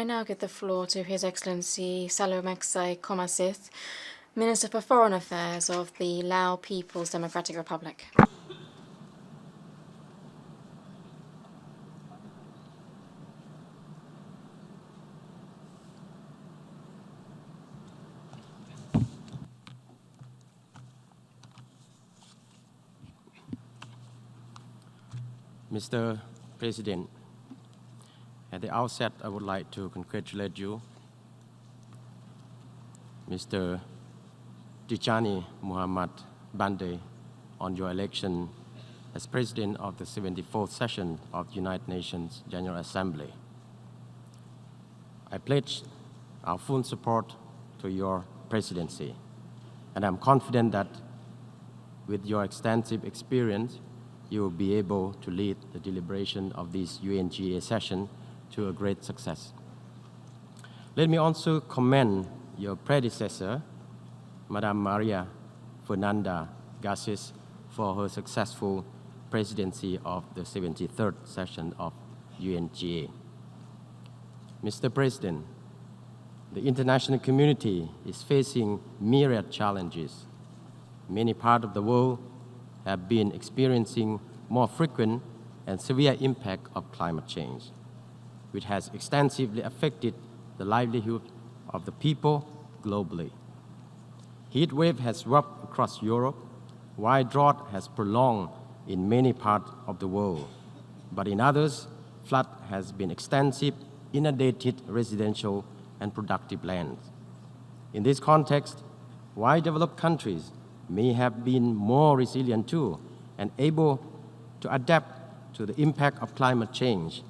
now give the floor to His Excellency Saleumxay Kommasith, Minister for Foreign Affairs of the Laos People's Democratic Republic. Mr. President, at the outset, I would like to congratulate you, Mr. Tijani Muhammad Bande, on your election as President of the 74th session of the United Nations General Assembly. I pledge our full support to your presidency, and I'm confident that with your extensive experience, you will be able to lead the deliberation of this UNGA session to a great success. Let me also commend your predecessor, Madame Maria Fernanda Garces, for her successful presidency of the 73rd session of UNGA. Mr. President, the international community is facing myriad challenges. Many parts of the world have been experiencing more frequent and severe impact of climate change, which has extensively affected the livelihood of the people globally. Heat wave has swept across Europe, while drought has prolonged in many parts of the world. But in others, flood has been extensive, inundated residential and productive lands. In this context, while developed countries may have been more resilient too and able to adapt to the impact of climate change,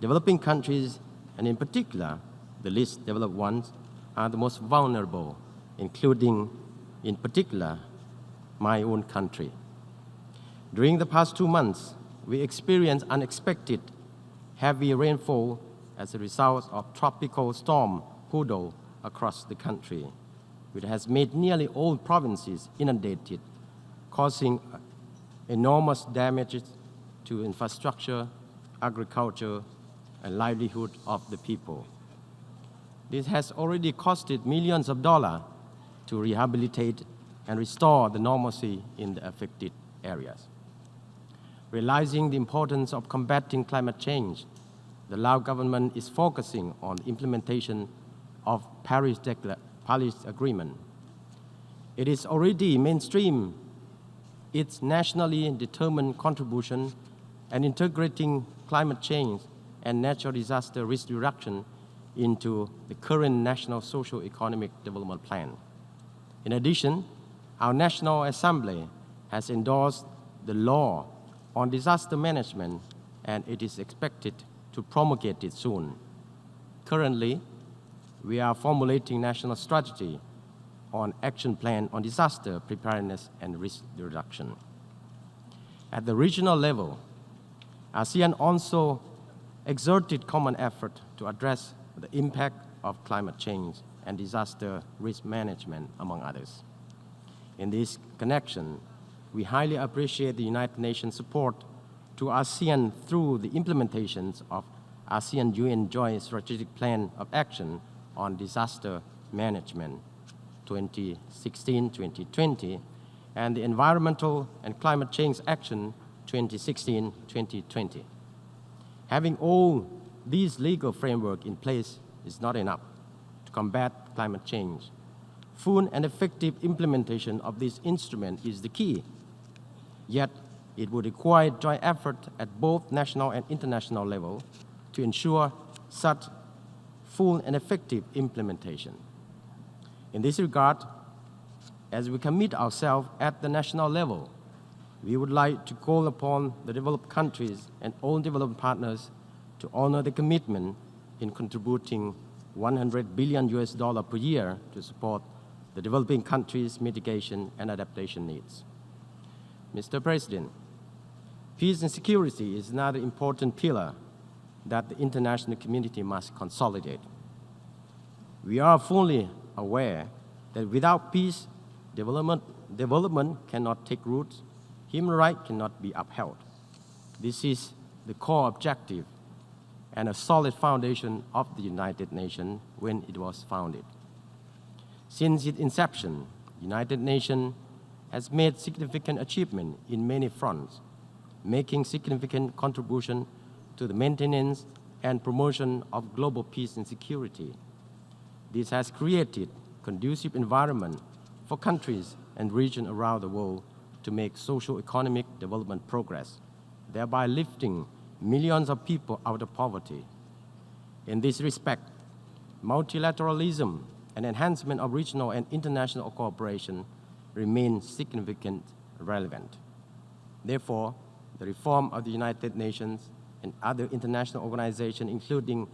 developing countries, and in particular, the least developed ones, are the most vulnerable, including, in particular, my own country. During the past 2 months, we experienced unexpected heavy rainfall as a result of tropical storm Pudo across the country, which has made nearly all provinces inundated, causing enormous damages to infrastructure, agriculture, and livelihood of the people. This has already costed millions of dollars to rehabilitate and restore the normalcy in the affected areas. Realizing the importance of combating climate change, the Laos government is focusing on the implementation of Paris Agreement. It is already mainstream its nationally determined contribution and integrating climate change and natural disaster risk reduction into the current National Socio-Economic Development Plan. In addition, our National Assembly has endorsed the law on disaster management, and it is expected to promulgate it soon. Currently, we are formulating national strategy on action plan on disaster preparedness and risk reduction. At the regional level, ASEAN also exerted common effort to address the impact of climate change and disaster risk management, among others. In this connection, we highly appreciate the United Nations support to ASEAN through the implementations of ASEAN-UN Joint Strategic Plan of Action on Disaster Management 2016-2020 and the Environmental and Climate Change Action 2016-2020. Having all these legal framework in place is not enough to combat climate change. Full and effective implementation of this instrument is the key, yet it would require joint effort at both national and international level to ensure such full and effective implementation. In this regard, as we commit ourselves at the national level, we would like to call upon the developed countries and all development partners to honor the commitment in contributing $100 billion per year to support the developing countries' mitigation and adaptation needs. Mr. President, peace and security is another important pillar that the international community must consolidate. We are fully aware that without peace, development cannot take root, human rights cannot be upheld. This is the core objective and a solid foundation of the United Nations when it was founded. Since its inception, the United Nations has made significant achievement in many fronts, making significant contribution to the maintenance and promotion of global peace and security. This has created conducive environment for countries and regions around the world to make socio-economic development progress, thereby lifting millions of people out of poverty. In this respect, multilateralism and enhancement of regional and international cooperation remain significant relevant. Therefore, the reform of the United Nations and other international organizations, including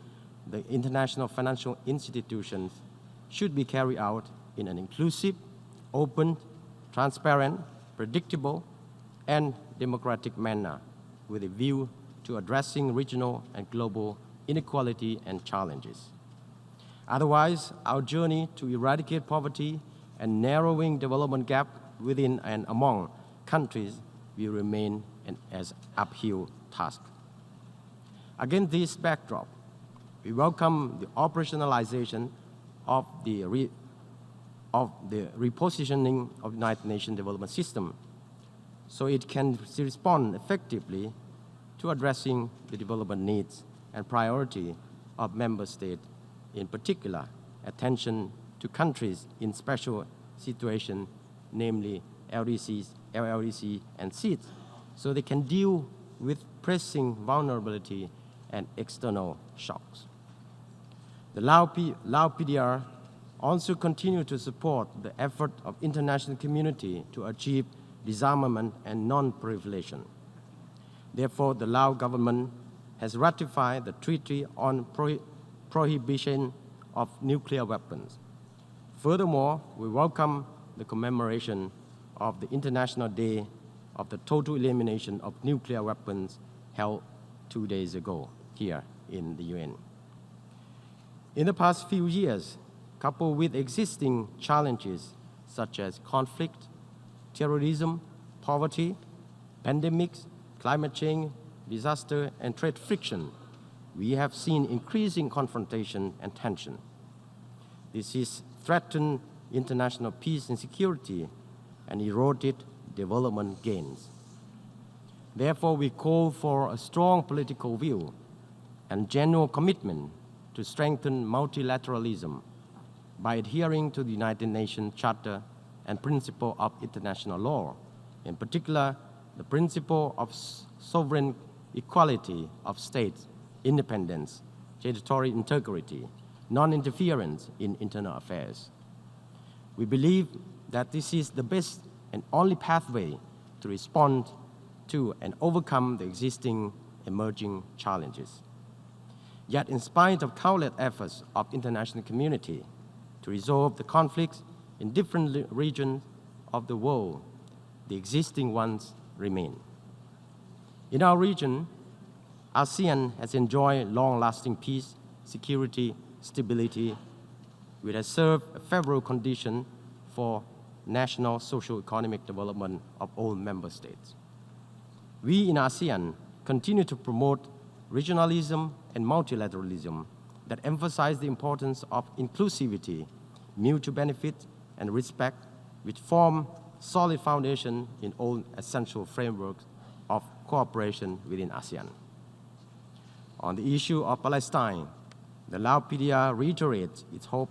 the international financial institutions, should be carried out in an inclusive, open, transparent, predictable, and democratic manner with a view to addressing regional and global inequality and challenges. Otherwise, our journey to eradicate poverty and narrowing development gap within and among countries will remain an uphill task. Against this backdrop, we welcome the operationalization of the repositioning of the United Nations Development System so it can respond effectively to addressing the development needs and priority of member states, in particular, attention to countries in special situations, namely LDCs, LLDC, and SEEDs, so they can deal with pressing vulnerability and external shocks. The Lao PDR also continue to support the effort of international community to achieve disarmament and non-proliferation. Therefore, the Lao government has ratified the Treaty on Prohibition of Nuclear Weapons. Furthermore, we welcome the commemoration of the International Day of the Total Elimination of Nuclear Weapons held 2 days ago here in the UN. In the past few years, coupled with existing challenges such as conflict, terrorism, poverty, pandemics, climate change, disaster, and trade friction, we have seen increasing confrontation and tension. This has threatened international peace and security and eroded development gains. Therefore, we call for a strong political will and general commitment to strengthen multilateralism by adhering to the United Nations Charter and principle of international law, in particular, the principle of sovereign equality of states, independence, territorial integrity, non-interference in internal affairs. We believe that this is the best and only pathway to respond to and overcome the existing emerging challenges. Yet, in spite of countless efforts of international community to resolve the conflicts in different regions of the world, the existing ones remain. In our region, ASEAN has enjoyed long-lasting peace, security, stability, which has served a favorable condition for national socio-economic development of all member states. We in ASEAN continue to promote regionalism and multilateralism that emphasize the importance of inclusivity, mutual benefit, and respect, which form solid foundation in all essential frameworks of cooperation within ASEAN. On the issue of Palestine, the Lao PDR reiterates its hope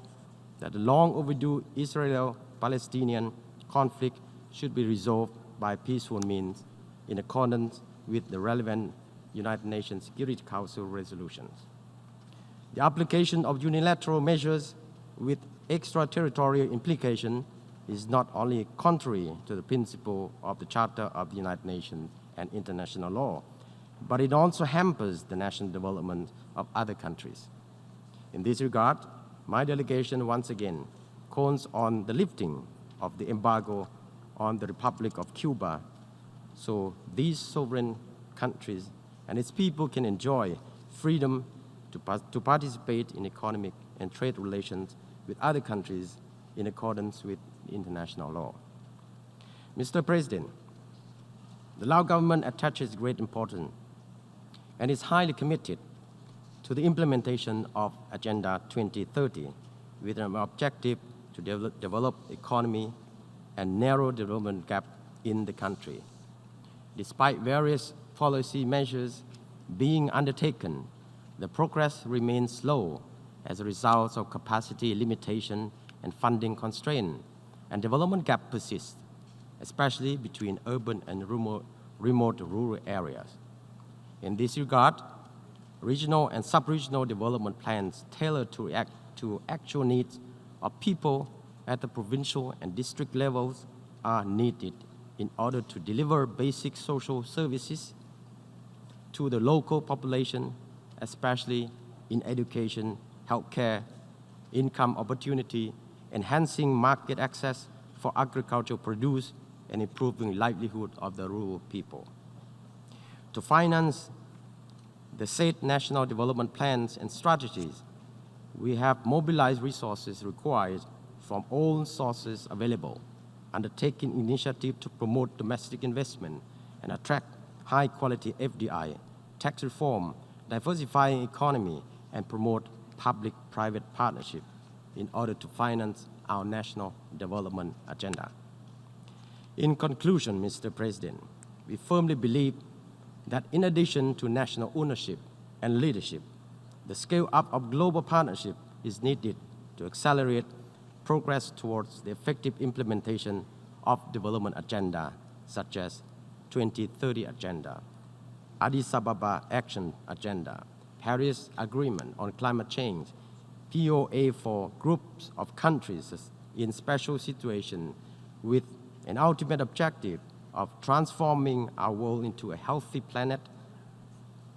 that the long overdue Israel-Palestinian conflict should be resolved by peaceful means in accordance with the relevant United Nations Security Council resolutions. The application of unilateral measures with extraterritorial implication is not only contrary to the principle of the Charter of the United Nations and international law, but it also hampers the national development of other countries. In this regard, my delegation once again calls on the lifting of the embargo on the Republic of Cuba so these sovereign countries and its people can enjoy freedom to participate in economic and trade relations with other countries in accordance with international law. Mr. President, the Lao government attaches great importance and is highly committed to the implementation of Agenda 2030 with an objective to develop economy and narrow development gap in the country. Despite various policy measures being undertaken, the progress remains slow as a result of capacity limitation and funding constraint, and development gap persists, especially between urban and remote rural areas. In this regard, regional and sub-regional development plans tailored to react to actual needs of people at the provincial and district levels are needed in order to deliver basic social services to the local population, especially in education, healthcare, income opportunity, enhancing market access for agricultural produce, and improving livelihood of the rural people. To finance the said national development plans and strategies, we have mobilized resources required from all sources available, undertaking initiatives to promote domestic investment and attract high-quality FDI, tax reform, diversifying economy, and promote public-private partnership in order to finance our national development agenda. In conclusion, Mr. President, we firmly believe that in addition to national ownership and leadership, the scale-up of global partnership is needed to accelerate progress towards the effective implementation of development agenda, such as 2030 Agenda, Addis Ababa Action Agenda, Paris Agreement on Climate Change, POA for groups of countries in special situations with an ultimate objective of transforming our world into a healthy planet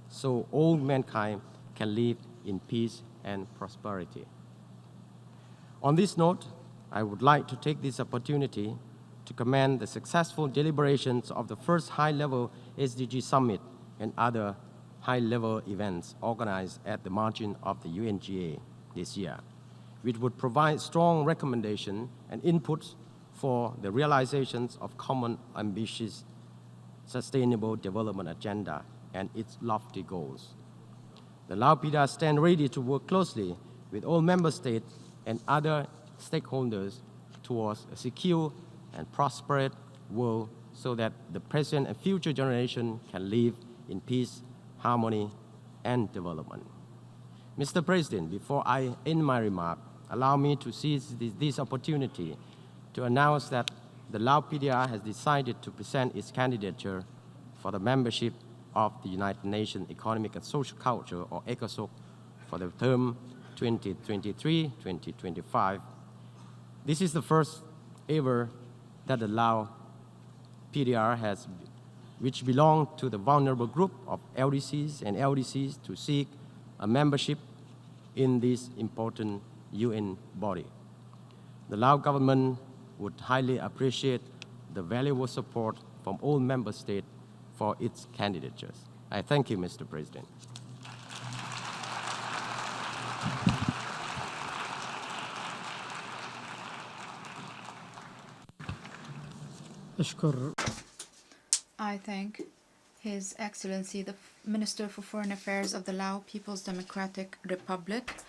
so all mankind can live in peace and prosperity. On this note, I would like to take this opportunity to commend the successful deliberations of the first high-level SDG Summit and other high-level events organized at the margin of the UNGA this year, which would provide strong recommendations and inputs for the realizations of common ambitious sustainable development agenda and its lofty goals. The Lao PDR stands ready to work closely with all member states and other stakeholders towards a secure and prosperous world so that the present and future generation can live in peace, harmony, and development. Mr. President, before I end my remark, allow me to seize this opportunity to announce that the Lao PDR has decided to present its candidature for the membership of the United Nations Economic and Social Culture, or ECOSOC, for the term 2023-2025. This is the first ever that the Lao PDR has, which belong to the vulnerable group of LDCs and LDCs, to seek a membership in this important UN body. The Lao government would highly appreciate the valuable support from all member states for its candidatures. I thank you, Mr. President. I thank His Excellency the Minister for Foreign Affairs of the Lao People's Democratic Republic,